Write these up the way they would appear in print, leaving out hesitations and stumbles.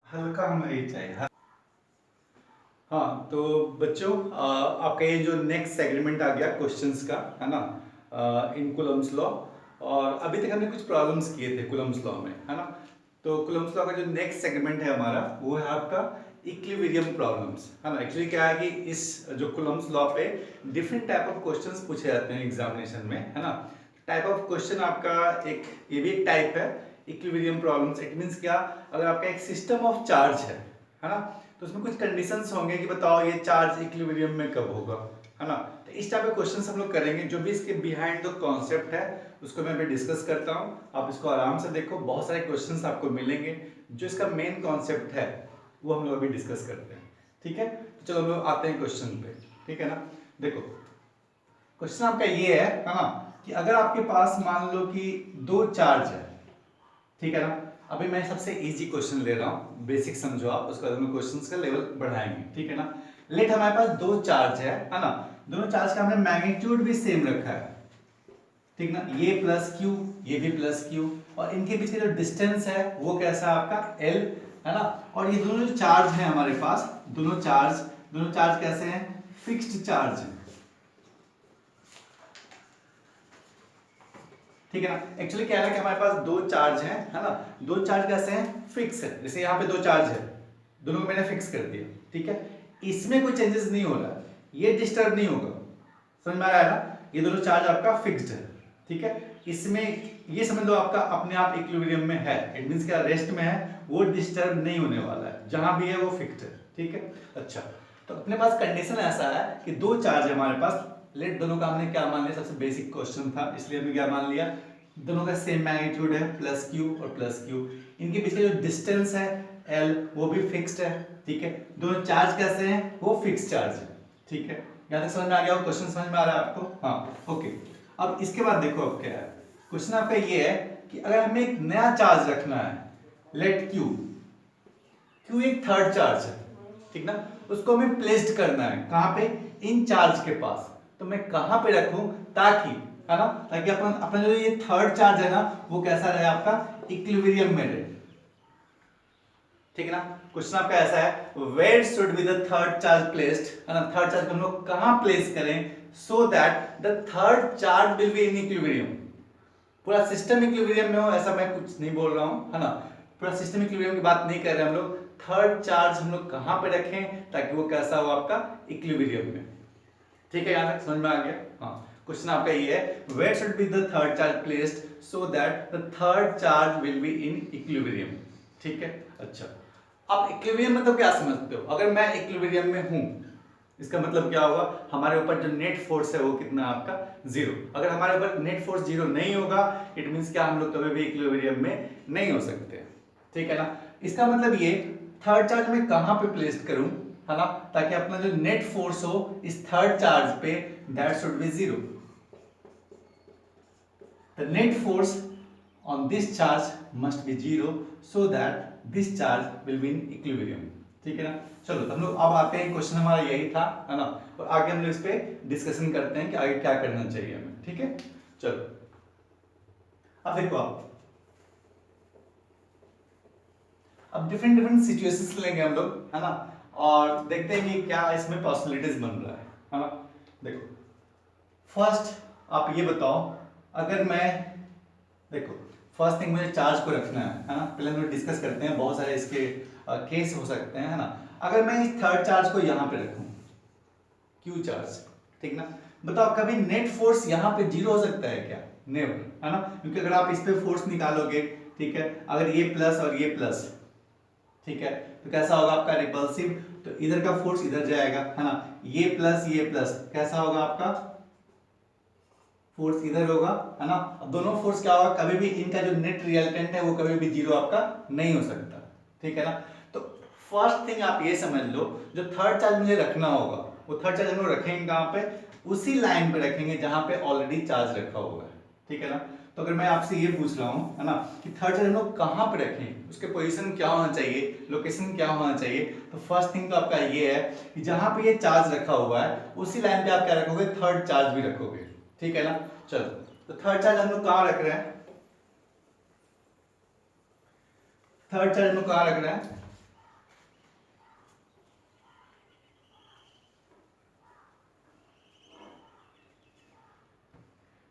हल्का हमें ही चाहिए। हाँ तो बच्चों आपका ये जो नेक्स्ट सेगमेंट आ गया क्वेश्चंस का, है ना, इन कूलम्स लॉ। और अभी तक हमने कुछ प्रॉब्लम्स किए थे कूलम्स लॉ में, है ना। तो कूलम्स लॉ का जो नेक्स्ट सेगमेंट है हमारा वो है आपका इक्विलिब्रियम प्रॉब्लम्स, है ना। एक्चुअली क्या है कि इस जो कूलम्स लॉ पे डिफरेंट टाइप ऑफ क्वेश्चंस पूछे जाते हैं एग्जामिनेशन में, है ना। टाइप ऑफ क्वेश्चन आपका एक ये भी एक टाइप है इक्विलिब्रियम प्रॉब्लम्स। इट मींस क्या, अगर आपका एक सिस्टम ऑफ चार्ज है ना, तो उसमें कुछ कंडीशंस होंगे कि बताओ ये चार्ज इक्विलिब्रियम में कब होगा, है ना। तो इस टाइप के क्वेश्चंस हम लोग करेंगे। जो भी इसके बिहाइंड द कॉन्सेप्ट है उसको मैं अभी डिस्कस करता हूँ। आप इसको आराम से देखो, बहुत सारे क्वेश्चंस आपको मिलेंगे। जो इसका मेन कॉन्सेप्ट है वो हम लोग अभी डिस्कस करते हैं, ठीक है। तो चलो हम लोग आते हैं क्वेश्चन पे, ठीक है ना। देखो क्वेश्चन आपका ये है ना, कि अगर आपके पास मान लो कि दो चार्ज है, ठीक है ना। अभी मैं सबसे इजी क्वेश्चन ले रहा हूं, बेसिक समझो आप, उसके बाद हम क्वेश्चंस का लेवल बढ़ाएंगे, ठीक है ना। लेट हमारे पास दो चार्ज है ना। दोनों चार्ज का हमने मैग्नीट्यूड भी सेम रखा है, ठीक ना। ये प्लस क्यू, ये भी प्लस क्यू, और इनके बीच का जो डिस्टेंस है वो कैसा है आपका एल, है ना। और ये दोनों जो चार्ज है हमारे पास, दोनों चार्ज कैसे हैं, फिक्स्ड चार्ज है, ठीक है ना। एक्चुअली क्या है कि हमारे पास दो चार्ज हैं, है ना। दो चार्ज कैसे हैं, फिक्स है। जैसे यहाँ पे दो चार्ज है, दोनों को मैंने फिक्स कर दिया, ठीक है। इसमें कोई चेंजेस नहीं हो रहा है, ये डिस्टर्ब नहीं होगा। समझ में आ रहा है ना, ये दोनों चार्ज आपका फिक्स्ड है, ठीक है। इसमें ये समझ लो आपका अपने आप इक्विलिब्रियम में है। इट मींस क्या, रेस्ट में है, वो डिस्टर्ब नहीं होने वाला है, जहां भी है वो फिक्स्ड है, ठीक है। अच्छा, तो अपने पास कंडीशन ऐसा है कि दो चार्ज है हमारे पास। लेट दोनों का हमने क्या मान लिया, सबसे बेसिक क्वेश्चन था इसलिए हमने क्या मान लिया, दोनों का सेम मैग्नीट्यूड है, प्लस क्यू और प्लस क्यू। इनके बीच का जो डिस्टेंस है एल वो भी फिक्स्ड है, ठीक है। दोनों चार्ज कैसे हैं, वो फिक्स्ड चार्ज है, ठीक है। यहां तक समझ में आ गया, क्वेश्चन समझ में आ रहा है आपको, हाँ ओके। अब इसके बाद देखो अब क्या है, क्वेश्चन आपका ये है कि अगर हमें एक नया चार्ज रखना है, लेट क्यू, क्यू एक थर्ड चार्ज है, ठीक ना। उसको हमें प्लेस्ड करना है कहां पे, इन चार्ज के पास। तो मैं कहां पे रखूं ताकि, है ना, ताकि अपना अपना जो ये थर्ड चार्ज है ना वो कैसा रहे, आपका इक्विलिब्रियम में रहे, ठीक है ना। क्वेश्चन आपका ऐसा है, where should be the third charge placed, है ना। थर्ड चार्ज को हम लोग कहां प्लेस करें सो that the third charge will be in equilibrium. पूरा सिस्टम इक्विलिब्रियम में हो ऐसा मैं कुछ नहीं बोल रहा हूं, है ना। पूरा सिस्टम इक्विलिब्रियम की बात नहीं कर रहे हम लोग। थर्ड चार्ज हम लोग कहां पे रखें ताकि वो कैसा हो, आपका इक्विलिब्रियम में, ठीक है। यहां तक समझ में आ गया, हाँ। क्वेश्चन आपका ये है, where should be the third charge placed so that the third charge will be in equilibrium, ठीक है। अच्छा, आप इक्विलिब्रियम मतलब क्या समझते हो, अगर मैं इक्विलिब्रियम में हूं इसका मतलब क्या होगा, हमारे ऊपर जो नेट फोर्स है वो कितना है आपका, जीरो। अगर हमारे ऊपर नेट फोर्स जीरो नहीं होगा, इट मींस क्या, हम लोग कभी भी इक्विलिब्रियम में नहीं हो सकते, ठीक है ना। इसका मतलब ये, थर्ड चार्ज मैं कहां पे प्लेस करूं, है ना, ताकि अपना जो नेट फोर्स हो इस थर्ड चार्ज पे, that should be zero. The net force on this charge must be zero so that this charge will be in equilibrium, ठीक है ना। चलो तो हम लोग अब आते हैं, क्वेश्चन हमारा यही था, है ना। और आगे हम लोग इस पे डिस्कशन करते हैं कि आगे क्या करना चाहिए हमें, ठीक है। चलो अब देखो, आप अब डिफरेंट डिफरेंट सिचुएशंस लेंगे हम लोग, है ना, और देखते हैं कि क्या इसमें पॉसिबिलिटीज बन रहा है ना। देखो फर्स्ट आप ये बताओ, अगर मैं, देखो फर्स्ट थिंग मुझे चार्ज को रखना है ना। पहले हम लोग डिस्कस करते हैं, बहुत सारे इसके केस हो सकते हैं, है ना। अगर मैं इस थर्ड चार्ज को यहाँ पे रखूं, क्यू चार्ज, ठीक ना, बताओ कभी नेट फोर्स यहाँ पे जीरो हो सकता है क्या, नेवर, है ना। क्योंकि अगर आप इस पे फोर्स निकालोगे, ठीक है, अगर ये प्लस और ये प्लस, ठीक है, तो कैसा होगा आपका रिपल्सिव, तो इधर का फोर्स इधर जाएगा, है ना। ये प्लस कैसा होगा आपका, फोर्स इधर होगा, है ना। अब दोनों फोर्स क्या होगा, कभी भी इनका जो नेट रिजल्टेंट है वो कभी भी जीरो आपका नहीं हो सकता, ठीक है ना। तो फर्स्ट थिंग आप ये समझ लो, जो थर्ड चार्ज मुझे रखना होगा वो थर्ड चार्ज हम लोग रखेंगे कहां पे, उसी लाइन पे रखेंगे जहां पे ऑलरेडी चार्ज रखा हुआ है, ठीक है ना। तो अगर मैं आपसे ये पूछ रहा हूं, है ना, कि थर्ड चार्ज हम लोग कहां पे रखें, उसके पोजीशन क्या होना चाहिए, लोकेशन क्या होना चाहिए, तो फर्स्ट थिंग तो आपका ये है कि जहां पे ये चार्ज रखा हुआ है उसी लाइन पे आप क्या रखोगे, थर्ड चार्ज भी रखोगे, ठीक है ना। चलो तो थर्ड चार्ज हम लोग कहां रख रहे हैं, थर्ड चार्ज हम लोग कहां रख रहे हैं,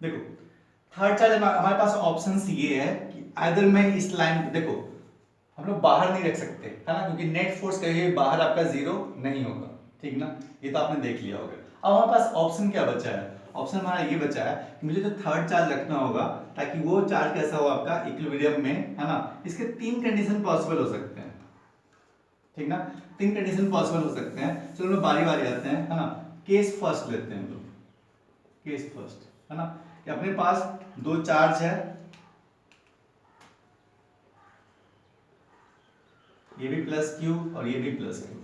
देखो थर्ड चार्ज हमारे पास ऑप्शन ये है कि अगर मैं इस लाइन, देखो हम लोग बाहर नहीं रख सकते है ना, क्योंकि नेट फोर्स कहीं भी बाहर आपका जीरो नहीं होगा, ठीक ना, ये तो आपने देख लिया होगा। अब हमारे पास ऑप्शन क्या बचा है, ऑप्शन हमारा ये बचा है कि मुझे जो थर्ड चार्ज रखना होगा ताकि वो चार्ज कैसा हो आपका इक्विलिब्रियम में, है ना। इसके तीन कंडीशन पॉसिबल हो सकते हैं, ठीक ना, तीन कंडीशन पॉसिबल हो सकते हैं। चलो हम बारी बारी आते हैं, है ना। केस फर्स्ट लेते हैं हम लोग, केस फर्स्ट, है ना, कि अपने पास दो चार्ज है, ये भी प्लस क्यू और ये भी प्लस क्यू,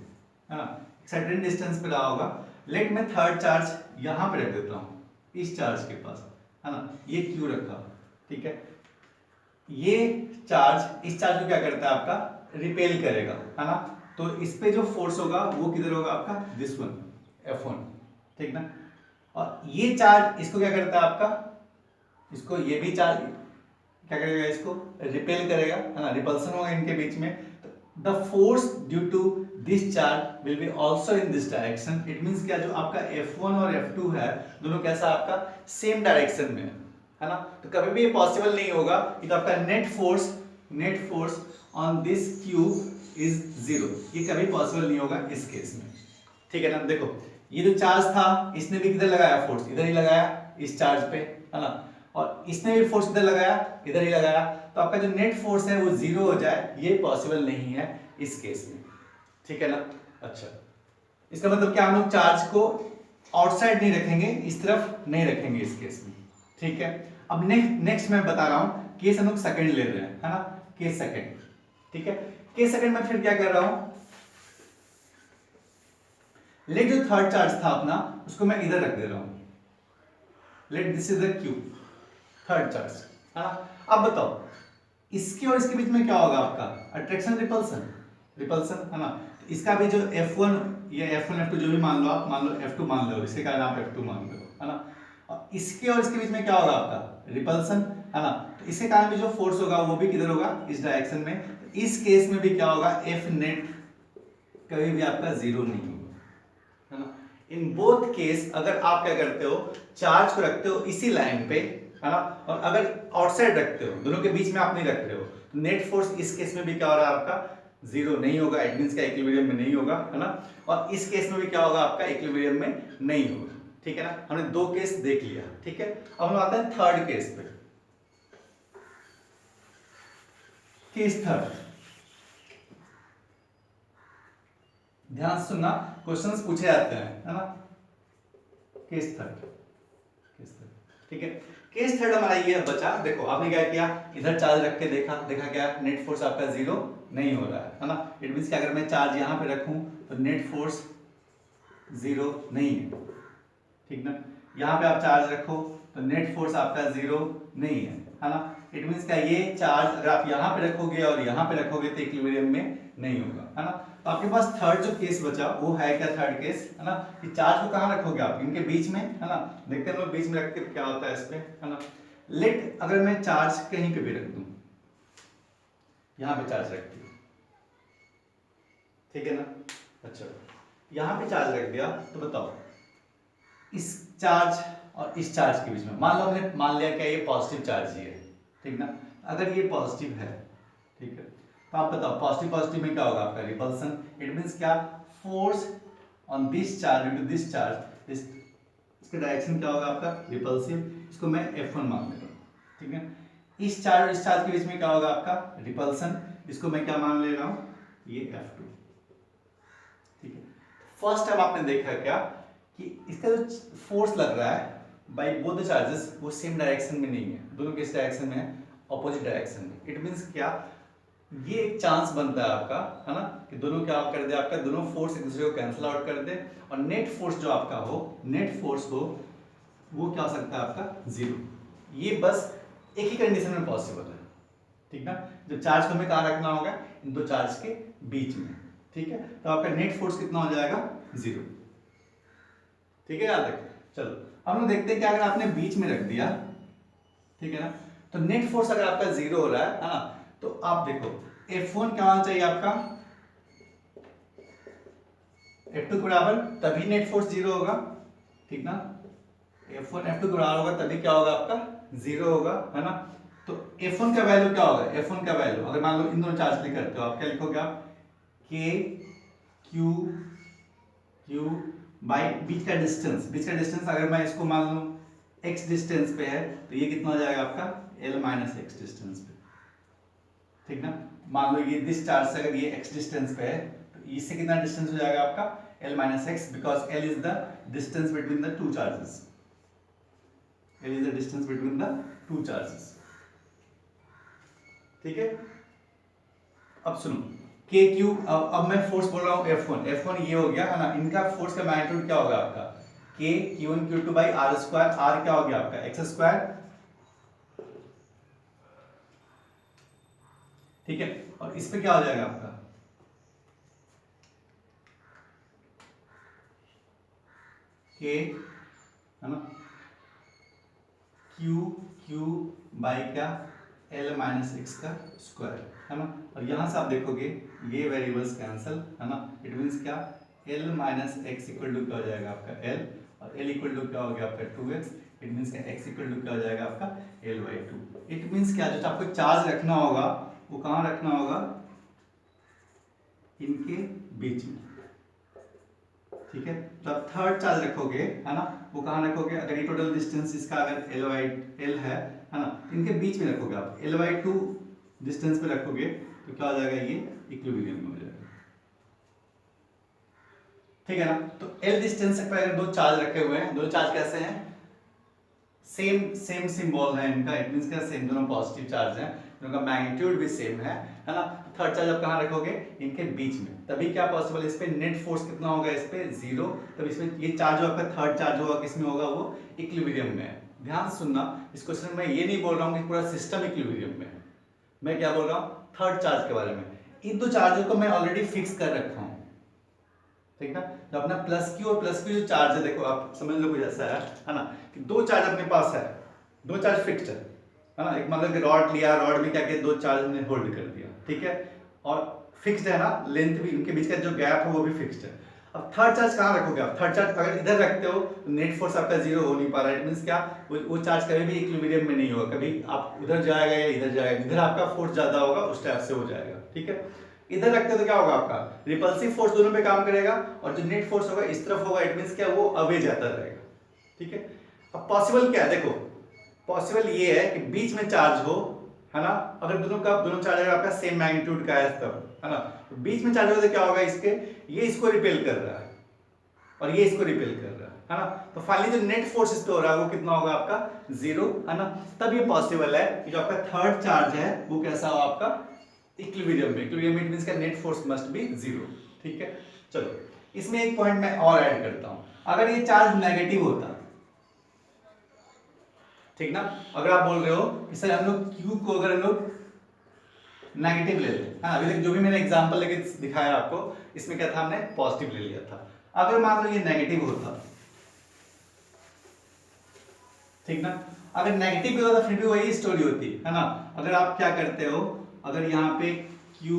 है ना, सर्टेन डिस्टेंस पे रहा होगा। लेट मैं थर्ड चार्ज यहां पे रख देता हूं इस चार्ज के पास, है ना, ये क्यू रखा, ठीक है। ये चार्ज इस चार्ज को क्या करता है आपका रिपेल करेगा, है ना। तो इस पे जो फोर्स होगा वो किधर होगा आपका, दिस वन, F1, ठीक ना। और ये चार्ज इसको क्या करता है आपका, इसको ये भी चार्ज क्या करेगा, इसको रिपेल करेगा, है ना, रिपल्सन होगा इनके बीच में। The force due to this charge will be also in this direction. It means क्या, जो आपका F1 और F2 है दोनों कैसा आपका सेम डायरेक्शन में है ना। तो कभी भी ये पॉसिबल नहीं होगा कि तो आपका net force on this cube is zero, ये कभी पॉसिबल नहीं होगा इस केस में, ठीक है ना। देखो ये जो चार्ज था इसने भी किधर लगाया फोर्स, इधर ही लगाया इस चार्ज पे, है ना, और इसने भी फोर्स इधर लगाया, इधर ही लगाया। तो आपका जो नेट फोर्स है वो जीरो हो जाए, ये पॉसिबल नहीं है इस केस में, ठीक है ना। अच्छा, इसका मतलब क्या, हम लोग चार्ज को आउटसाइड नहीं रखेंगे, इस तरफ नहीं रखेंगे इस केस में, ठीक है। अब नेक्स्ट मैं बता रहा हूं, केस हम लोग सेकंड ले रहे हैं, है ना, केस सेकंड, ठीक है। केस सेकंड में फिर क्या कर रहा हूं, लेट जो थर्ड चार्ज था अपना उसको मैं इधर रख दे रहा हूं, let this is the Q, third charge, है ना। अब बताओ इसके और इसके बीच में क्या होगा आपका, अट्रैक्शन रिपल्सन, रिपल्सन, है ना। तो इसका भी जो F1, ये F1 F2 जो भी मान लो, आप मान लो F2 मान लो, इसके कारण आप F2 मान लो, है ना। और इसके और इसके बीच में क्या होगा आपका रिपल्सन, है ना। तो इसके कारण भी जो फोर्स होगा वो भी किधर होगा, इस डायरेक्शन में। तो इस केस में भी क्या होगा, F नेट कभी भी आपका जीरो नहीं होगा, है ना। इन बोथ केस अगर आप क्या करते हो, चार्ज को रखते हो इसी लाइन पे, है ना, और अगर आउटसाइड रखते हो, दोनों के बीच में आप नहीं रख रहे हो, तो नेट फोर्स इस केस में भी क्या हो रहा है आपका जीरो नहीं होगा, इट मींस का इक्विलिब्रियम में नहीं होगा, है ना। और इस केस में भी क्या होगा आपका इक्विलिब्रियम में नहीं होगा, ठीक है ना। हमने दो केस देख लिया, ठीक है। अब हम आते हैं थर्ड केस पे, केस थर्ड, ध्यान से सुनना, क्वेश्चंस पूछे जाते हैं, है ना। केस थर्ड, केस थर्ड, ठीक है। केस थर्ड हमारा ये बचा, देखो आपने क्या किया, इधर चार्ज रख के देखा, देखा क्या नेट फोर्स आपका जीरो नहीं हो रहा है ना। इट मींस कि अगर मैं चार्ज यहां पे रखूं तो नेट फोर्स जीरो नहीं है, ठीक ना। यहां पे आप चार्ज रखो तो नेट फोर्स आपका जीरो नहीं है ना। इट मींस क्या, ये चार्ज अगर आप यहां पे रखोगे और यहां पे रखोगे तो इक्विलिब्रियम में नहीं होगा, है ना। तो आपके पास थर्ड जो केस बचा वो है क्या, थर्ड केस, है ना, कि चार्ज को कहां रखोगे आप, इनके बीच में, है ना। देखते हैं हम लोग बीच में रख के क्या होता है इस पे, है ना। लेट अगर मैं चार्ज कहीं पे भी रख दूं, यहां पे चार्ज रख दिया, ठीक है ना। अच्छा, यहां पे चार्ज रख दिया तो बताओ इस चार्ज और इस चार्ज के बीच में, मान लो हमने मान लिया क्या ये पॉजिटिव चार्ज ही है, ठीक ना। अगर ये पॉजिटिव है, ठीक है, तो आप बताओ पॉजिटिव पॉजिटिव में क्या होगा आपका रिपल्सन। इट मींस क्या, force on this charge due to this charge, इसका डायरेक्शन क्या होगा आपका रिपल्सिव, इसको मैं F1 मान ले रहा हूं, ठीक है। इस चार्ज और इस चार्ज के बीच में क्या होगा आपका रिपल्सन, इसको मैं क्या मान ले रहा हूं, ये F2, ठीक है। फर्स्ट टाइम आपने देखा क्या कि इसका जो फोर्स लग रहा है बाई बोथ द चार्जेस वो सेम डायरेक्शन में नहीं है, दोनों किस डायरेक्शन में है, ऑपोजिट डायरेक्शन में। इट मींस क्या, ये एक चांस बनता है आपका, है ना, कि दोनों क्या कर दे आपका, दोनों फोर्स एक दूसरे को कैंसिल आउट कर दे और नेट फोर्स जो आपका हो, नेट फोर्स हो वो क्या हो सकता है आपका जीरो। ये बस एक ही कंडीशन में पॉसिबल है, ठीक ना। जब चार्ज को हमें कहाँ रखना होगा, इन दो चार्ज के बीच में, ठीक है। तो आपका नेट फोर्स कितना हो जाएगा, जीरो, ठीक है, याद रखें। चलो अब हम देखते हैं कि अगर आपने बीच में रख दिया, ठीक है ना, तो नेट फोर्स अगर आपका जीरो हो रहा है ना, तो आप देखो F1 क्या होना चाहिए आपका, F2 के बराबर, तभी नेट फोर्स जीरो होगा, ठीक ना। F1 F2 के बराबर होगा तभी क्या होगा आपका 0 होगा, है ना। तो F1 का वैल्यू क्या होगा, F1 का वैल्यू अगर मान लो इन दोनों चार्ज के लिए करते हो आप क्या लिखोगे आप K Q बाई बीच का डिस्टेंस अगर मैं इसको मान लूँ x डिस्टेंस पे है तो ये कितना हो जाएगा आपका L माइनस एक्स डिस्टेंस पे, ठीक ना। मान लो ये दिस चार्ज से अगर ये x डिस्टेंस पे है तो इससे कितना डिस्टेंस हो जाएगा आपका L minus x, because L is the distance between the two charges, L is the distance between the two charges, ठीक है। अब सुनो के क्यू, अब मैं फोर्स बोल रहा हूँ F1 ये हो गया, है ना। इनका फोर्स का मैग्नीट्यूड क्या होगा आपका के Q1 Q2 by r square, are क्या हो गया आपका एक्स स्क्वायर, ठीक है। और इस पे क्या हो जाएगा आपका के, है ना, क्यू बाई क्या एल माइनस एक्स का स्क्वायर, है ना। और यहां से आप देखोगे ये वेरिएबल्स कैंसिल, है ना। इट मींस क्या L minus x equal to क्या हो जाएगा आपका एल, और एल इक्वल टू क्या हो गया आपका 2x, इट मींस क्या x इक्वल टू क्या हो जाएगा आपका l/2। इट मींस क्या जो आपको चार्ज रखना होगा वो कहाँ रखना होगा, इनके बीच में, ठीक है। तो आप थर्ड चार्ज रखोगे, है ना, वो कहाँ रखोगे, अगर ये टोटल डिस्टेंस इसका अगर L है ना, इनके बीच में रखोगे आप L/2 डिस्टेंस पे रखोगे तो क्या हो जाएगा ये इक्विलिब्रियम में हो जाएगा, ठीक है ना। तो L डिस्टेंस पे अगर दो चार्ज रखे हुए हैं, दो चार्ज कैसे हैं, सेम सिंबल है इनका, इट मींस क्या सेम, दोनों पॉजिटिव चार्ज हैं, दोनों का मैग्नीट्यूड भी सेम है ना। थर्ड चार्ज आप कहाँ रखोगे, इनके बीच में, तभी क्या पॉसिबल है, इस पे नेट फोर्स कितना होगा, इस पे 0, तब इसमें ये चार्ज जो आपका थर्ड चार्ज होगा किसमें होगा, वो इक्विलिब्रियम में है। ध्यान से सुनना, इस क्वेश्चन में ये नहीं बोल रहा हूँ कि पूरा सिस्टम इक्विलिब्रियम में है, मैं क्या बोल रहा हूँ थर्ड चार्ज के बारे में। इन दो चार्जों को मैं ऑलरेडी फिक्स कर रखा हूँ, ठीक ना। तो अपना प्लस क्यू और प्लस क्यू जो चार्ज है, देखो आप समझ लो कुछ ऐसा है ना, कि दो चार्ज अपने पास है, दो चार्ज फिक्स्ड है ना। एक मतलब कि रॉड लिया, रॉड में क्या किया, दो चार्ज ने होल्ड कर दिया, ठीक है, और फिक्स्ड है ना, लेंथ भी उनके बीच का जो गैप है वो भी फिक्स्ड है। अब थर्ड चार्ज कहाँ रखोगे आप, थर्ड चार्ज अगर इधर रखते हो तो नेट फोर्स आपका जीरो हो नहीं पा रहा है, इट मींस क्या वो चार्ज कभी भी इक्विलिब्रियम में नहीं होगा, कभी आप उधर जाएगा या इधर जाएगा, इधर आपका फोर्स ज्यादा होगा उस टाइप से हो जाएगा, ठीक है। इधर रखते हो तो क्या होगा आपका रिपल्सिव फोर्स दोनों पे काम करेगा, और जो नेट फोर्स होगा इस तरफ होगा, इट मींस क्या वो अवे जाता रहेगा, ठीक है। अब पॉसिबल क्या है, देखो पॉसिबल ये है कि बीच में चार्ज हो, है ना, अगर दोनों चार्ज अगर आपका सेम मैग्नीट्यूड का है तब, है ना, तो बीच में चार्ज हो तो क्या होगा, इसके ये इसको रिपेल कर रहा है और ये इसको रिपेल कर रहा है ना। तो फाइनली जो नेट फोर्स इस पे हो रहा है वो कितना होगा आपका 0, है ना। तब ये पॉसिबल है कि जो आपका थर्ड चार्ज है वो कैसा हो आपका इक्विलिब्रियम में, इक्विलिब्रियम इट मींस का नेट फोर्स मस्ट बी 0, ठीक है। चलो इसमें एक पॉइंट मैं और ऐड करता हूं, अगर ये चार्ज नेगेटिव होता, ठीक ना, अगर आप बोल रहे हो कि सर हम लोग Q को अगर हम लोग नेगेटिव ले लें, हाँ अभी तक जो भी मैंने एग्जांपल लेके दिखाया आपको, इसमें क्या था, हमने पॉजिटिव ले लिया था। अगर मान लो ये नेगेटिव होता, ठीक ना, अगर नेगेटिव भी होता फिर भी वही स्टोरी होती, है ना। अगर आप क्या करते हो, अगर यहाँ पे Q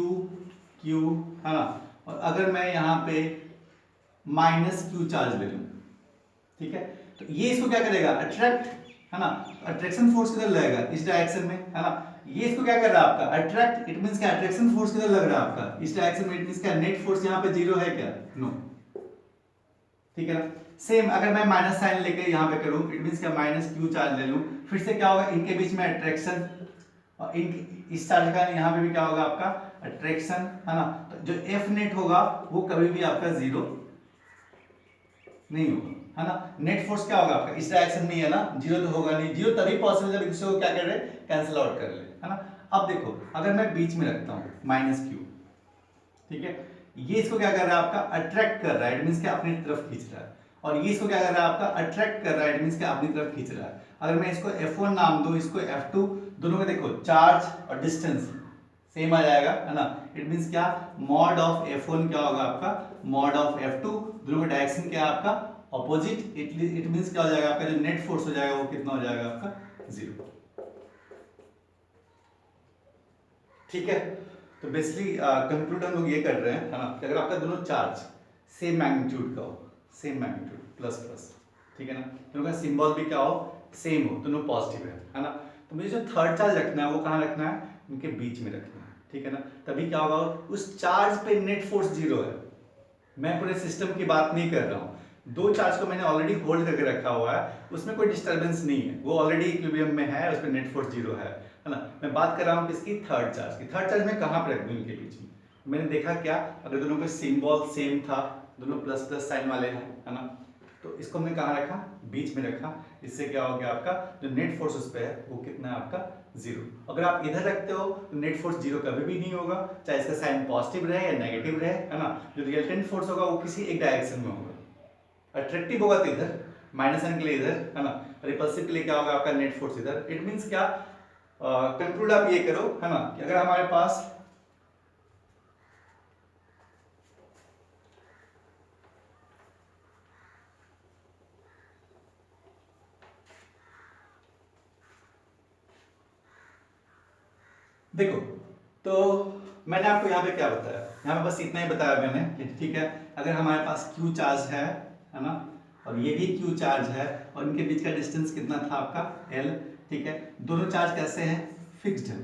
Q, है ना, और अगर मैं यहाँ पे -Q चार्ज ले लूं, ठीक है, तो ये इसको क्या करेगा अट्रैक्ट, है ना, अट्रैक्शन फोर्स किधर लगेगा इस डायरेक्शन में, है ना। ये इसको क्या कर रहा है आपका अट्रैक्ट, इट मींस क्या अट्रैक्शन फोर्स किधर लग रहा है आपका इस डायरेक्शन में, इट मींस क्या नेट फोर्स यहाँ पे 0 है क्या, नो, ठीक है ना। सेम अगर मैं माइनस साइन लेके यहाँ पे करूँ, इट मींस क्या -Q चार्ज ले लूँ, फिर से क्या होगा इनके बीच में अट्रैक्शन, और इन इस चार्ज का यहाँ पे भी क्या होगा आपका अट्रैक्शन, है ना। तो जो F नेट होगा वो कभी भी आपका 0 नहीं होगा, है ना। नेट फोर्स क्या होगा आपका इस डायरेक्शन में ही है ना, 0 तो होगा नहीं, 0 तभी पॉसिबल जब इसको क्या कर रहे कैंसिल आउट कर ले, है ना। अब देखो अगर मैं बीच में रखता हूँ -Q, ठीक है, ये इसको क्या कर रहा है आपका अट्रैक्ट कर रहा है, इट मींस कि अपनी तरफ खींच रहा है, और ये इसको क्या कर रहा है आपका अट्रैक्ट कर रहा है, इट मींस कि अपनी तरफ खींच रहा है। अगर मैं इसको F1 नाम दूं, इसको F2, दोनों का देखो चार्ज और डिस्टेंस सेम आ जाएगा, है ना। इट मींस क्या मॉड ऑफ F1 क्या होगा आपका मॉड ऑफ F2, दोनों का डायरेक्शन क्या है आपका ऑपोजिट, इट मींस क्या हो जाएगा आपका जो नेट फोर्स हो जाएगा वो कितना हो जाएगा आपका 0, ठीक है। तो बेसिकली कंक्लूड हम लोग ये कर रहे हैं, है ना, कि अगर आपका दोनों चार्ज सेम मैग्नीट्यूड का हो, सेम मैग्नीट्यूड प्लस प्लस, ठीक है ना, दोनों का सिंबल भी क्या हो, सेम हो, दोनों पॉजिटिव है ना। तो मुझे जो थर्ड चार्ज रखना है वो कहाँ रखना है, इनके बीच में रखना है, ठीक है ना। तभी क्या होगा, उस चार्ज पे नेट फोर्स जीरो है। मैं पूरे सिस्टम की बात नहीं कर रहा हूँ, दो चार्ज को मैंने ऑलरेडी होल्ड करके रखा हुआ है, उसमें कोई डिस्टर्बेंस नहीं है, वो ऑलरेडी इक्विलिब्रियम में है, उस पर नेट फोर्स जीरो है ना। मैं बात कर रहा हूँ किसकी, थर्ड चार्ज की। थर्ड चार्ज मैं कहाँ पे रख दूँ इनके बीच में, मैंने देखा क्या, अगर दोनों का सिंबल सेम था, दोनों प्लस प्लस साइन वाले हैं, है ना, तो इसको हमने कहाँ रखा, बीच में रखा। इससे क्या हो गया, आपका जो नेट फोर्स उस पर है वो कितना है, आपका जीरो। अगर आप इधर रखते हो तो नेट फोर्स जीरो कभी भी नहीं होगा, चाहे इसका साइन पॉजिटिव रहे या नेगेटिव रहे, है ना। जो रिजल्टेंट फोर्स होगा वो किसी एक डायरेक्शन में होगा। अट्रैक्टिव होगा तो इधर, माइनस साइन के लिए इधर, है ना, रिपल्सिव के लिए क्या होगा, आपका नेट फोर्स इधर। इट मीन्स क्या, कंक्लूड आप ये करो, है ना, कि अगर हमारे पास देखो, तो मैंने आपको यहाँ पे क्या बताया, यहाँ पे बस इतना ही बताया मैंने कि ठीक है, अगर हमारे पास Q चार्ज है ना, और ये भी Q चार्ज है, और इनके बीच का डिस्टेंस कितना था आपका L, ठीक है। दोनों चार्ज कैसे हैं, फिक्स्ड है,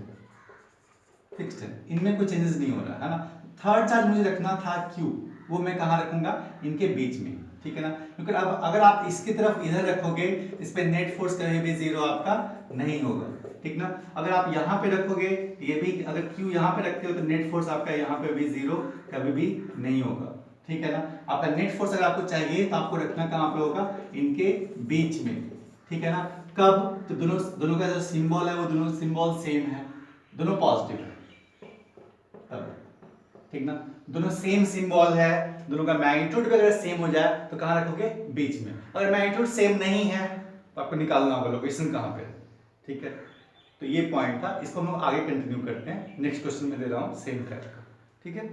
फिक्स्ड है, इनमें कोई चेंजेस नहीं हो रहा है ना। थर्ड चार्ज मुझे रखना था Q, वो मैं कहाँ रखूंगा, इनके बीच में, ठीक है ना। क्योंकि अब अगर आप इसकी तरफ इधर रखोगे, इस पे नेट फोर्स कभी भी जीरो आपका नहीं होगा, ठीक ना। अगर आप यहाँ पे रखोगे, ये भी अगर Q यहाँ पे रखते हो तो नेट फोर्स आपका यहाँ पे भी जीरो कभी भी नहीं होगा, ठीक है ना। आपका नेट फोर्स अगर आपको चाहिए तो आपको रखना कहाँ पे होगा, इनके बीच में, ठीक है ना। कब, तो दोनों दोनों का जो सिंबल है वो दोनों सिंबल सेम है, दोनों पॉजिटिव है, तब, ठीक ना। दोनों सेम सिंबल है, दोनों का मैग्नीट्यूड भी अगर सेम हो जाए तो कहाँ रखोगे, बीच में। अगर मैग्नीट्यूड सेम नहीं है तो आपको निकालना होगा लोकेशन कहाँ पे, ठीक है। तो ये पॉइंट था, इसको हम लोग आगे कंटिन्यू करते हैं, नेक्स्ट क्वेश्चन में दे रहा हूँ सेम टाइप का, ठीक है।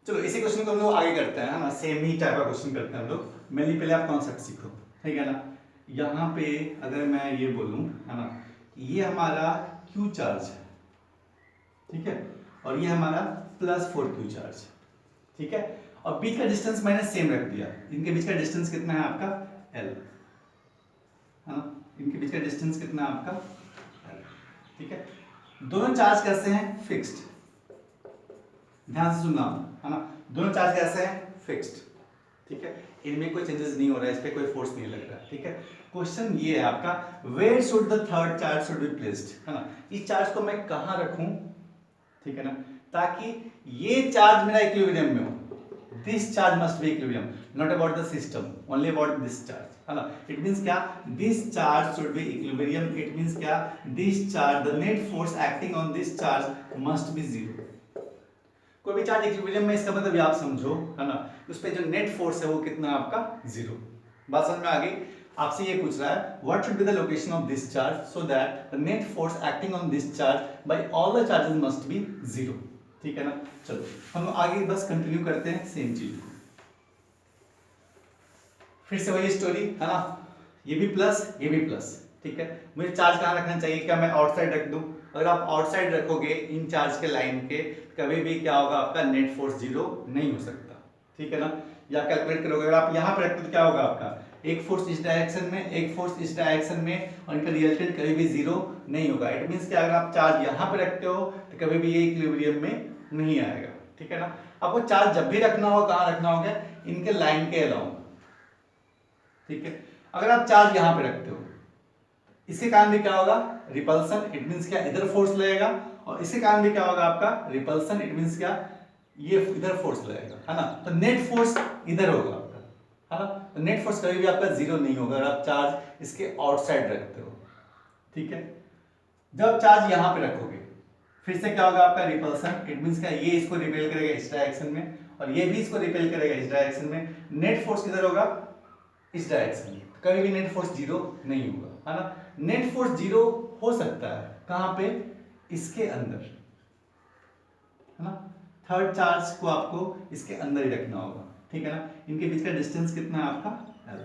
चलो इसी क्वेश्चन को हम लोग आगे करते हैं, है ना, सेम ही टाइप का क्वेश्चन करते हैं हम लोग। मेनली पहले आप कॉन्सेप्ट सीखो, ठीक है ना। यहाँ पे अगर मैं ये बोलूँ, है ना, ये हमारा Q चार्ज है, ठीक है, और ये हमारा +4Q चार्ज, ठीक है। और बीच का डिस्टेंस मैंने सेम रख दिया, इनके बीच का डिस्टेंस कितना है आपका L, है ना, इनके बीच का डिस्टेंस कितना है आपका L, ठीक है। दोनों चार्ज कैसे हैं, फिक्स्ड, ध्यान से सुनना, है ना। दोनों चार्ज कैसे हैं, फिक्स्ड, ठीक है, इनमें कोई चेंजेस नहीं हो रहा है, इस पे कोई फोर्स नहीं लग रहा है, ठीक है। क्वेश्चन ये है आपका, where should the third charge should be placed, है ना। इस चार्ज को मैं कहाँ रखूं, ठीक है ना, ताकि ये चार्ज मेरा इक्विलिब्रियम में हो। This charge must be equilibrium, not about the system, only about this charge, है ना। इट मींस क्या, this charge should be equilibrium, it means क्या, this charge, the net force acting on this charge must be zero. कोई भी charge equilibrium में, इसका मतलब ये आप समझो, है ना, उस पे जो नेट फोर्स है वो कितना आपका जीरो। बात समझ में आ गई। आपसे ये पूछ रहा है, what should be the location of this charge so that the net force acting on this charge by all the charges must be zero, ठीक है ना। चलो हम आगे बस कंटिन्यू करते हैं सेम चीज को, फिर से वही स्टोरी, है ना, ये भी प्लस ये भी प्लस, ठीक है। मुझे चार्ज कहाँ रखना चाहिए, क्या मैं आउटसाइड रख दूं। अगर आप आउटसाइड रखोगे इन चार्ज के लाइन के, कभी भी क्या होगा, आपका नेट फोर्स जीरो नहीं हो सकता, ठीक है ना। या कैलकुलेट करोगे, अगर आप यहाँ पे रखते तो क्या होगा, आपका एक फोर्स इस डायरेक्शन में, एक फोर्स इस डायरेक्शन में, और इनका रिजल्टेंट कभी भी जीरो नहीं होगा। इट मीन्स कि अगर आप चार्ज यहाँ पे रखते हो तो कभी भी ये इक्विलिब्रियम में नहीं आएगा, ठीक है ना। आपको चार्ज जब भी रखना हो, कहाँ रखना होगा, इनके लाइन के अलाउंग, ठीक है। अगर आप चार्ज यहां पे रखते हो, इसके कारण भी क्या होगा, रिपल्सन, इट मींस क्या, इधर फोर्स लगेगा, और इसके कारण भी क्या होगा आपका, रिपल्सन, इट मींस क्या, ये इधर फोर्स लगेगा, है ना। तो नेट फोर्स इधर होगा आपका, है ना। तो नेट फोर्स कभी भी आपका जीरो नहीं होगा अगर आप चार्ज इसके आउटसाइड रखते हो, ठीक है। जब चार्ज यहां पे रखोगे, फिर से क्या होगा आपका, रिपल्सन, इट मींस क्या, ये इसको रिपेल करेगा इस डायरेक्शन में, और ये भी इसको रिपेल करेगा इस डायरेक्शन में। नेट फोर्स किधर होगा, इस डायरेक्शन में, कभी भी नेट फोर्स जीरो नहीं होगा, है ना। नेट फोर्स जीरो हो सकता है कहां पे, इसके अंदर, है ना। थर्ड चार्ज को आपको इसके अंदर ही रखना होगा, ठीक है ना। इनके बीच का डिस्टेंस कितना है आपका L,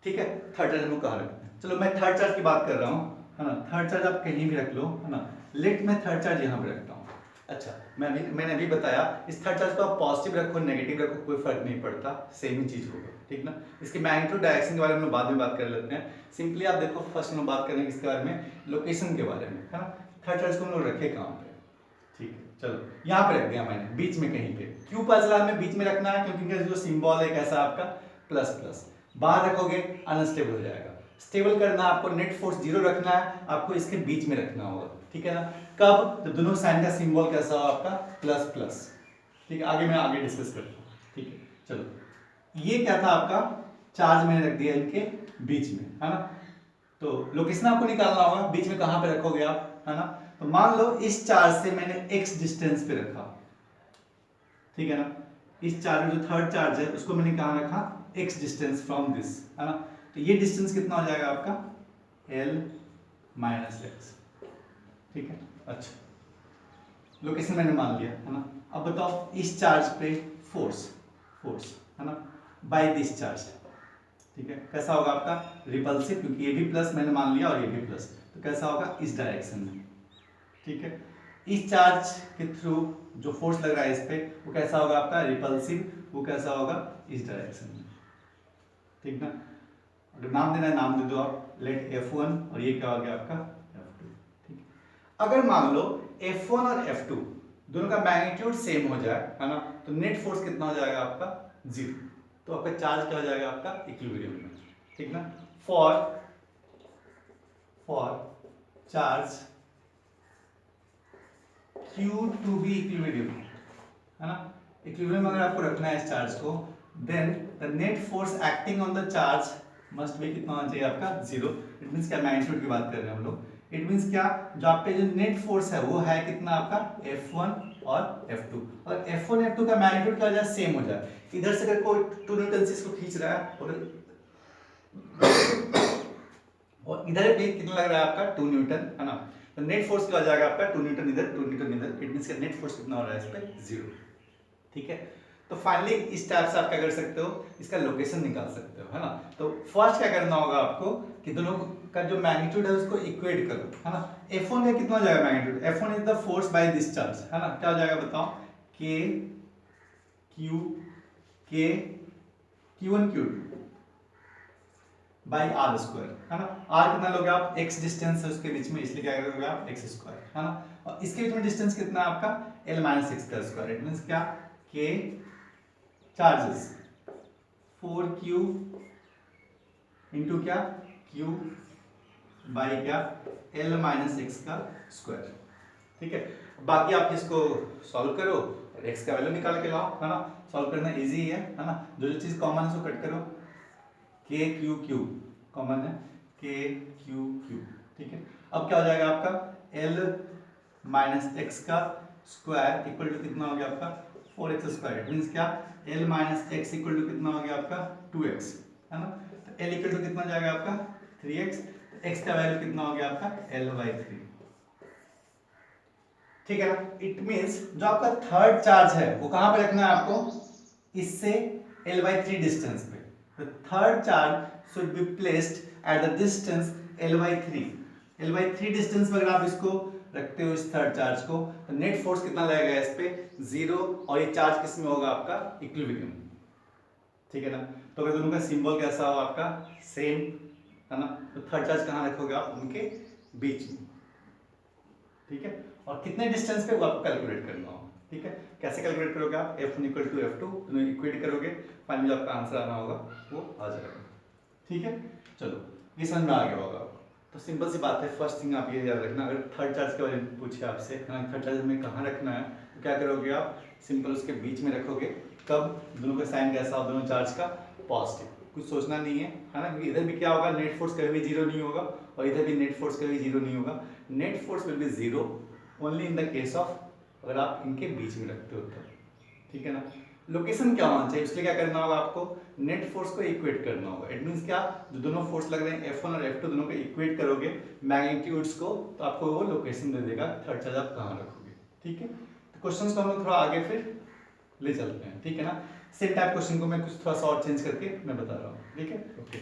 ठीक है। थर्ड चार्ज हम कहाँ रखते हैं, चलो मैं थर्ड चार्ज की बात कर रहा हूँ, है ना। थर्ड चार्ज आप कहीं भी रख लो, है ना। लेट मैं थर्ड चार्ज यहाँ पे रखता हूँ। अच्छा, मैंने अभी बताया इस थर्ड चार्ज को आप पॉजिटिव रखो नेगेटिव रखो कोई फर्क नहीं पड़ता, सेम ही चीज होगा, ठीक ना। इसके मैग्नीट्यूड डायरेक्शन के बारे में बाद में बात कर लेते हैं। सिंपली आप देखो फर्स्ट हम बात करेंगे इसके बारे में, लोकेशन के बारे में, है ना। थर्ड चार्ज को हम लोग रखे कहाँ पे, ठीक है। चलो यहाँ पे रख दिया मैंने, बीच में कहीं पे। क्यों पता चला हमें बीच में रखना है, क्योंकि इनका जो सिंबल है कैसा आपका प्लस प्लस। बाहर रखोगे अनस्टेबल हो जाएगा। स्टेबल करना आपको नेट फोर्स 0 रखना है, आपको इसके बीच में रखना होगा, ठीक है ना। कब, जब दोनों साइन का सिंबल कैसा हो आपका प्लस प्लस, ठीक है। आगे मैं आगे डिस्कस करता हूँ, ठीक है। चलो ये क्या था आपका चार्ज मैंने रख दिया इनके बीच में, है ना। तो लोकेशन आपको निकालना होगा, बीच में कहाँ पे रखोगे आप, है ना। तो मान लो इस चार्ज से मैंने x डिस्टेंस पे रखा, ठीक है ना। इस चार्ज में जो थर्ड चार्ज है उसको मैंने कहाँ रखा, x डिस्टेंस फ्रॉम दिस, है ना। तो ये डिस्टेंस कितना हो जाएगा आपका L माइनस एक्स, ठीक है। अच्छा लोकेशन मैंने मान लिया, है ना। अब बताओ इस चार्ज पे फोर्स है ना बाय दिस चार्ज, ठीक है। कैसा होगा आपका रिपल्सिव, क्योंकि ये भी प्लस मैंने मान लिया और ये भी प्लस, तो कैसा होगा इस डायरेक्शन में, ठीक है। इस चार्ज के थ्रू जो फोर्स लग रहा है इस पे वो कैसा होगा आपका रिपल्सिव, वो कैसा होगा इस डायरेक्शन में, ठीक ना। अगर नाम देना है नाम दे दो आप, लेट F1 और ये क्या हो गया आपका F2, ठीक। अगर मान लो F1 और F2 दोनों का मैग्नीट्यूड सेम हो जाए, है ना, तो नेट फोर्स कितना हो जाएगा आपका 0, तो आपका चार्ज क्या हो जाएगा आपका इक्विलिब्रियम में, ठीक ना। For charge Q to be equilibrium, है ना। इक्विलिब्रियम अगर आपको रखना है इस चार्ज को, then the net force acting on the charge must be कितना होना चाहिए आपका 0। इट मींस क्या, मैग्नीट्यूड की बात कर रहे हैं हम लोग। इट मींस क्या, जो आप पे जो नेट फोर्स है वो है कितना आपका F1 और F2, और F1 F2 का मैग्नीट्यूड क्या हो जाए सेम हो जाए। इधर से अगर कोई 2 न्यूटन से इसको खींच रहा है और इधर भी कितना लग रहा है आपका 2 न्यूटन, है ना। तो नेट फोर्स क्या हो जाएगा आपका 2 न्यूटन इधर 2 न्यूटन इधर, इट मींस का नेट फोर्स कितना हो रहा है इस पे 0, ठीक है। तो फाइनली इस टाइप से आप क्या कर सकते हो, इसका लोकेशन निकाल सकते हो, है ना। तो फर्स्ट क्या करना होगा आपको कि दोनों का जो मैग्नीट्यूड है उसको इक्वेट करो, है ना। F1 का कितना हो जाएगा magnitude, F1 is the force by this charge, है ना। क्या हो जाएगा बताओ, K Q1 Q2 by r square, है ना। आर कितना लोगे आप, x डिस्टेंस है उसके बीच में, इसलिए क्या करोगे आप x स्क्वायर, है ना। और इसके बीच में डिस्टेंस कितना है आपका L माइनस एक्स का स्क्वायर। इट मींस क्या, K चार्जेस 4Q इंटू क्या Q बाई क्या L माइनस एक्स का स्क्वायर, ठीक है। बाकी आप इसको सॉल्व करो और x का वैल्यू निकाल के लाओ, है ना। सॉल्व करना इजी है ना। जो चीज कॉमन है उसको कट करो, K Q Q कॉमन है, K Q Q, ठीक है। अब क्या हो जाएगा आपका L माइनस एक्स का स्क्वायर इक्वल टू कितना हो गया आपका 4x स्क्वायर। इट मींस क्या, L minus x equal to कितना हो गया आपका 2x, है ना। तो L इक्वल टू कितना जाएगा आपका 3x, तो x का वैल्यू कितना हो गया आपका L/3, ठीक है ना। इट मींस जो आपका थर्ड चार्ज है वो कहां पे रखना है आपको, इससे L/3 डिस्टेंस पे। The third charge should be placed at the distance L/3. L/3 distance पर अगर आप इसको रखते हो इस थर्ड चार्ज को, तो नेट फोर्स कितना लगेगा इस पे 0, और ये चार्ज किस में होगा आपका इक्विलिब्रियम, ठीक है ना। तो अगर दोनों का सिंबल कैसा हो आपका सेम, है ना, तो थर्ड चार्ज कहाँ रखोगे आप उनके बीच में, ठीक है। और कितने डिस्टेंस पे वो आपको कैलकुलेट करना होगा, ठीक है। कैसे कैलकुलेट करोगे आप, F1 इक्वल टू F2 दोनों इक्वेट करोगे, फाइनली आपका आंसर आना होगा वो आ जाएगा, ठीक है। चलो ये समझ में आ गया होगा आपको। तो सिंपल सी बात है, फर्स्ट थिंग आप ये याद रखना, अगर थर्ड चार्ज के बारे में पूछे आपसे, थर्ड चार्ज में कहाँ रखना है, तो क्या करोगे आप, सिंपल उसके बीच में रखोगे। कब, दोनों का साइन कैसा हो, दोनों चार्ज का पॉजिटिव, कुछ सोचना नहीं है ना, क्योंकि इधर भी क्या होगा नेट फोर्स कभी भी 0 नहीं होगा और इधर भी नेट फोर्स कभी 0 नहीं होगा। Net force will be 0 only in the case of अगर आप इनके बीच में रखते हो तो, ठीक है ना। लोकेशन क्या होना चाहिए, इसलिए क्या करना होगा आपको, नेट फोर्स को इक्वेट करना होगा। इट मींस क्या, जो दोनों फोर्स लग रहे हैं F1 और F2 दोनों को इक्वेट करोगे मैग्नीट्यूड्स को, तो आपको वो लोकेशन दे देगा थर्ड चार्ज आप कहाँ रखोगे, ठीक है, तो क्वेश्चंस को हम लोग थोड़ा आगे फिर ले चलते हैं, ठीक है ना। सेम टाइप क्वेश्चन को मैं कुछ थोड़ा सा और चेंज करके मैं बता रहा हूँ, ठीक है। ओके,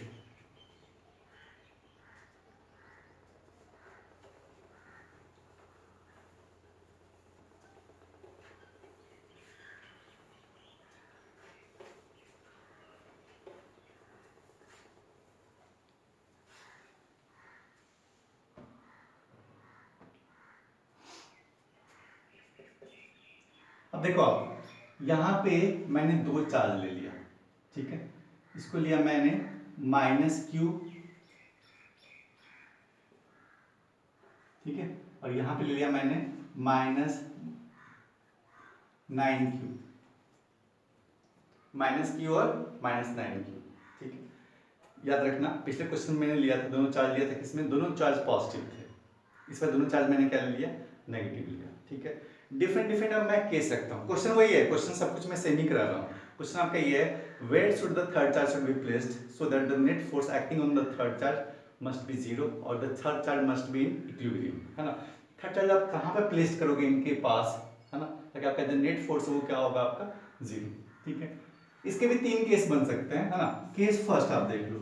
अब देखो आप यहाँ पे मैंने दो चार्ज ले लिया, ठीक है। इसको लिया मैंने -q, ठीक है, और यहाँ पे ले लिया मैंने -9q, -q और -9q, ठीक है। याद रखना पिछले क्वेश्चन में मैंने लिया था, दोनों चार्ज लिया था, किसमें दोनों चार्ज पॉजिटिव थे, इस पर दोनों चार्ज मैंने क्या लिया, नेगेटिव लिया, ठीक है। डिफरेंट डिफरेंट अब मैं केस रखता हूँ, क्वेश्चन वही है, क्वेश्चन सब कुछ मैं सेम ही करा रहा हूँ। क्वेश्चन आपका ये है, where should the third charge should be placed so that the net force acting on the third charge must be zero और the third charge must be in equilibrium, है ना। थर्ड चार्ज आप कहाँ पर place करोगे इनके पास, है ना, ताकि आपका जो नेट फोर्स है वो क्या होगा, आपका जीरो, ठीक है। इसके भी तीन केस बन सकते हैं, है ना। केस फर्स्ट आप देख लो,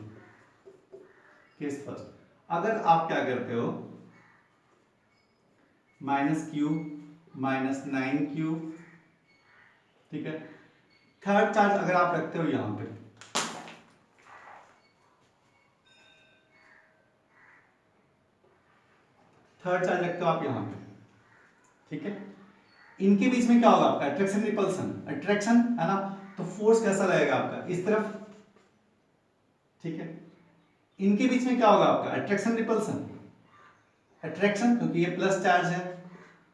केस फर्स्ट, अगर आप क्या करते हो, -q -9q, ठीक है। थर्ड चार्ज अगर आप रखते हो यहां पे, थर्ड चार्ज रखते हो आप यहां पे, ठीक है। इनके बीच में क्या होगा आपका, अट्रैक्शन रिपल्सन, अट्रैक्शन है ना, तो फोर्स कैसा लगेगा आपका इस तरफ, ठीक है। इनके बीच में क्या होगा आपका, अट्रैक्शन रिपल्सन, अट्रैक्शन क्योंकि ये प्लस चार्ज है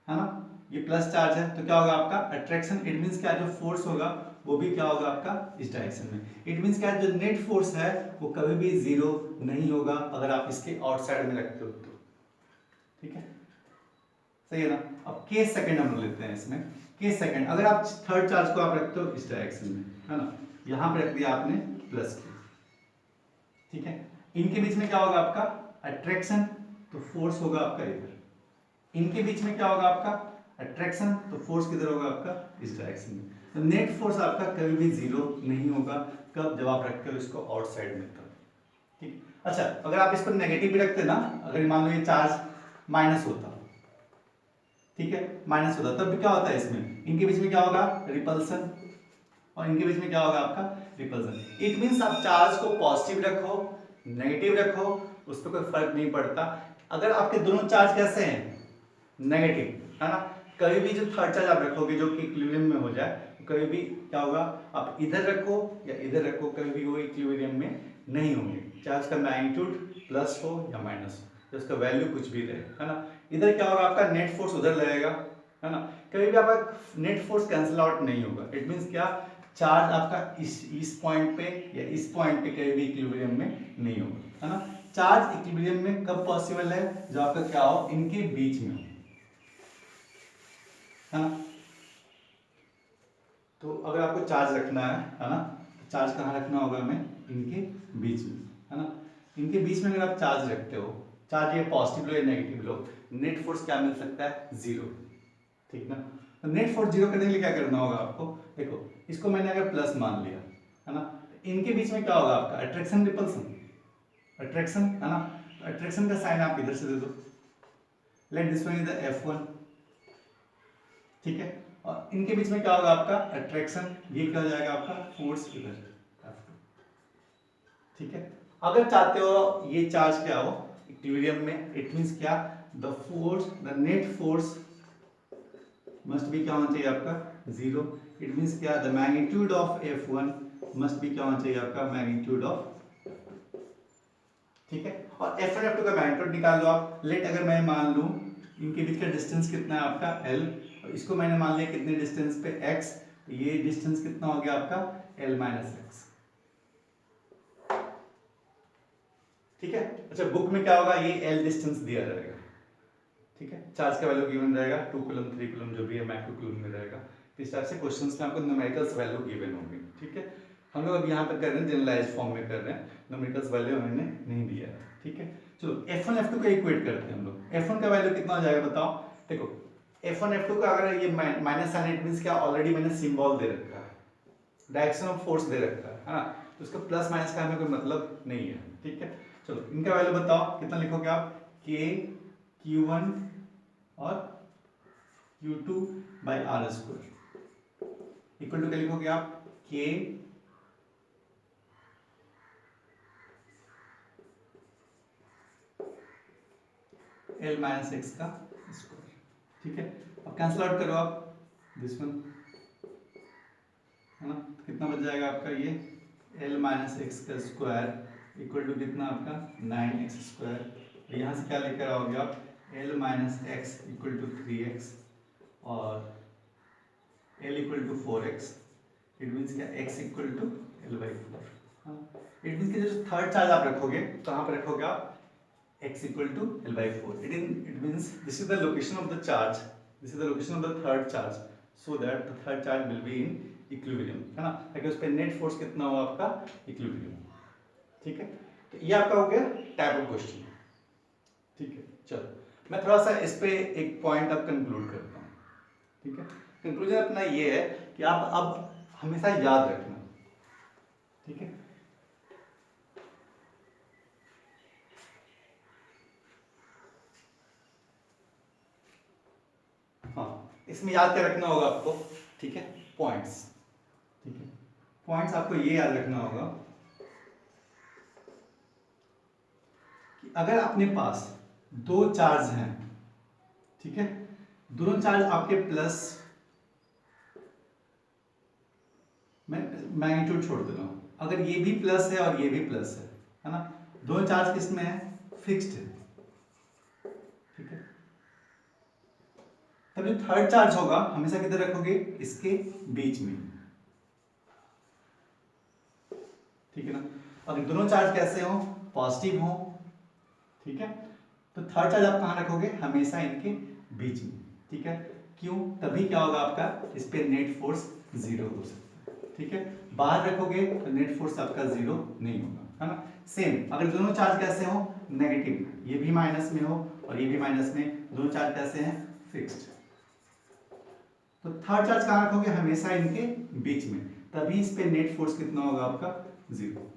ना, ये प्लस चार्ज है, तो क्या होगा आपका अट्रैक्शन, इट मींस क्या, जो फोर्स होगा वो भी क्या होगा आपका इस डायरेक्शन में, इट मींस क्या, जो नेट फोर्स है वो कभी भी जीरो नहीं होगा अगर आप इसके आउटसाइड में रखते हो तो, ठीक है, सही है ना। अब केस सेकंड हम लेते हैं इसमें, केस सेकंड, अगर आप थर्ड चार्ज को आप रखते हो इस डायरेक्शन में, है ना, यहां पे रख दिया आपने प्लस की, ठीक है। इनके बीच में क्या होगा आपका अट्रैक्शन, तो फोर्स होगा आपका इधर, इनके बीच में क्या होगा आपका अट्रैक्शन, तो फोर्स किधर होगा आपका इस डायरेक्शन में, तो नेट फोर्स आपका कभी भी जीरो नहीं होगा, कब, जब आप रखते हो इसको आउटसाइड में तब, ठीक। अच्छा, अगर आप इसको नेगेटिव भी रखते ना, अगर मान लो ये चार्ज माइनस होता, ठीक है, माइनस होता, तब भी क्या होता है इसमें, इनके बीच में क्या होगा रिपल्सन, और इनके बीच में क्या होगा आपका रिपल्सन, इट मींस आप चार्ज को पॉजिटिव रखो नेगेटिव रखो उस पर कोई फर्क नहीं पड़ता, अगर आपके दोनों चार्ज कैसे हैं नेगेटिव, है ना, कभी भी जो थर्ड चार्ज आप रखोगे जो कि इक्विलिब्रियम में हो जाए, तो कभी भी क्या होगा, आप इधर रखो या इधर रखो, कभी भी वो इक्विलिब्रियम में नहीं होंगे, चाहे उसका मैग्नीट्यूड प्लस हो या माइनस हो, तो उसका वैल्यू कुछ भी रहे, है ना। इधर क्या होगा आपका नेट फोर्स उधर लगेगा, है ना, कभी भी आपका नेट फोर्स कैंसिल आउट नहीं होगा, इट मींस क्या, चार्ज आपका इस पॉइंट पे या इस पॉइंट पे कभी भी इक्विलिब्रियम में नहीं होगा, है ना। चार्ज इक्विलिब्रियम में कब पॉसिबल है, जब आपका क्या हो, इनके बीच में हो, है ना। तो अगर आपको चार्ज रखना है ना, तो चार्ज कहाँ रखना होगा हमें, इनके बीच में, है ना। इनके बीच में अगर आप चार्ज रखते हो, चार्ज ये पॉजिटिव लो या नेगेटिव लो, नेट फोर्स क्या मिल सकता है, जीरो, ठीक ना। तो नेट फोर्स जीरो करने के लिए क्या करना होगा आपको, देखो इसको मैंने अगर प्लस मान लिया, है ना, तो इनके बीच में क्या होगा आपका अट्रैक्शन रिपल्सन, अट्रैक्शन, है ना, अट्रैक्शन का साइन आप इधर से दे दो, let this one is the F1, ठीक है, और इनके बीच में क्या होगा आपका अट्रैक्शन, ये क्या हो जाएगा आपका फोर्स इधर F2, ठीक है। अगर चाहते हो ये चार्ज क्या हो इक्विलिब्रियम में, इट मींस क्या, the force, the net force must be क्या होना चाहिए आपका जीरो, इट मींस क्या, the magnitude of F1 must be क्या होना चाहिए आपका मैग्नीट्यूड ऑफ, ठीक है। और F1 F2 का मैग्नीट्यूड निकाल लो आप, लेट अगर मैं मान लूं इनके बीच का डिस्टेंस कितना है आपका L, और इसको मैंने मान लिया कितने डिस्टेंस पे x, तो ये डिस्टेंस कितना हो गया आपका L माइनस एक्स, ठीक है। अच्छा, बुक में क्या होगा, ये L डिस्टेंस दिया जाएगा, ठीक है, चार्ज का वैल्यू गिवन रहेगा 2 कूलम 3 कूलम जो भी है माइक्रो कूलम में रहेगा, तो इस टाइप से क्वेश्चंस में आपको न्यूमेरिकल्स वैल्यू गिवन होंगे, ठीक है। हम लोग अब यहाँ पर कर रहे हैं जनरलाइज फॉर्म में कर रहे हैं, न्यूमेरिकल्स वैल्यू हमने नहीं दिया है, ठीक है। चलो F1 F2 को इक्वेट करते हैं हम लोग, F1 का वैल्यू कितना हो जाएगा बताओ, देखो F1 F2 का अगर ये माइनस साइन इट मींस क्या ऑलरेडी मैंने सिंबल दे रखा है, डायरेक्शन ऑफ फोर्स दे रखा है ना, तो उसका प्लस माइनस का हमें कोई मतलब नहीं है। ठीक है, चलो इनका वैल्यू बताओ कितना लिखोगे आप, K Q1 और Q2 by r square equal to क्या लिखोगे आप, K L माइनस एक्स का स्क्वायर। ठीक है, अब कैंसिल आउट करो आप दिस वन, है ना, तो कितना बच जाएगा आपका ये L माइनस एक्स का स्क्वायर इक्वल टू कितना आपका 9x स्क्वायर। तो यहाँ से क्या लेकर आओगे आप, L minus x equal to 3x और L equal to 4x, it means क्या x equal to L/4। It means कि जो थर्ड चार्ज आप रखोगे तो यहाँ पर रखोगे आप x equal to L/4. It means this is the location of the charge. This is the location of the third charge. So that the third charge will be in equilibrium, है ना, ताकि उस पे नेट फोर्स कितना हो आपका, equilibrium. ठीक है, तो ये आपका हो गया टाइप ऑफ क्वेश्चन। ठीक है, चलो मैं थोड़ा सा इस पे एक पॉइंट अब कंक्लूड करता हूँ। ठीक है, कंक्लूजन अपना ये है कि आप अब हमेशा याद रखना। ठीक है, हाँ इसमें याद क्या रखना होगा आपको, ठीक है, पॉइंट्स। ठीक है, पॉइंट्स आपको ये याद रखना होगा कि अगर अपने पास दो चार्ज हैं, ठीक है, दोनों चार्ज आपके प्लस, मैं मैग्नीट्यूड छोड़ दे रहा हूं, अगर ये भी प्लस है और ये भी प्लस है ना, दोनों चार्ज किस में है, फिक्स्ड है। ठीक है, तब जो थर्ड चार्ज होगा हमेशा किधर रखोगे, इसके बीच में। ठीक है ना, अगर दोनों चार्ज कैसे हो, पॉजिटिव हो, ठीक है, तो थर्ड चार्ज आप कहां रखोगे, हमेशा इनके बीच में। ठीक है, क्यों, तभी क्या होगा आपका, इस पे नेट फोर्स जीरो हो सकता है। ठीक है, बाहर रखोगे तो नेट फोर्स आपका जीरो नहीं होगा, है ना। सेम अगर दोनों चार्ज कैसे हो, नेगेटिव, ये भी माइनस में हो और ये भी माइनस में, दोनों चार्ज कैसे हैं, फिक्स्ड, तो थर्ड चार्ज कहां रखोगे, हमेशा इनके बीच में, तभी इस पे नेट फोर्स कितना होगा आपका, जीरो।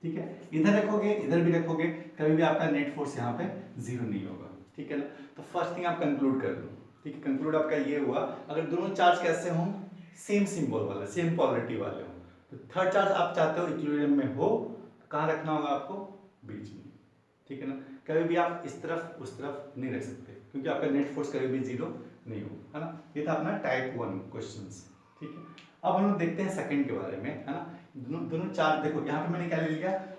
ठीक है, इधर रखोगे इधर भी रखोगे, कभी भी आपका नेट फोर्स यहाँ पे जीरो नहीं होगा। ठीक है ना, तो फर्स्ट थिंग आप कंक्लूड कर लो। ठीक है, कंक्लूड आपका ये हुआ, अगर दोनों चार्ज कैसे हों, सेम सिंबल वाले, सेम पोलरिटी वाले हों, तो थर्ड चार्ज आप चाहते हो इक्विलिब्रियम में हो, तो कहाँ रखना होगा आपको, बीच में। ठीक है ना, कभी भी आप इस तरफ उस तरफ नहीं रख सकते, क्योंकि आपका नेट फोर्स कभी भी जीरो नहीं हो, है ना। ये था अपना टाइप 1 क्वेश्चंस। ठीक है, अब हम लोग देखते हैं सेकंड के बारे में, है ना। दोनों चार्ज देखो, यहाँ पे मैंने क्या ले लिया,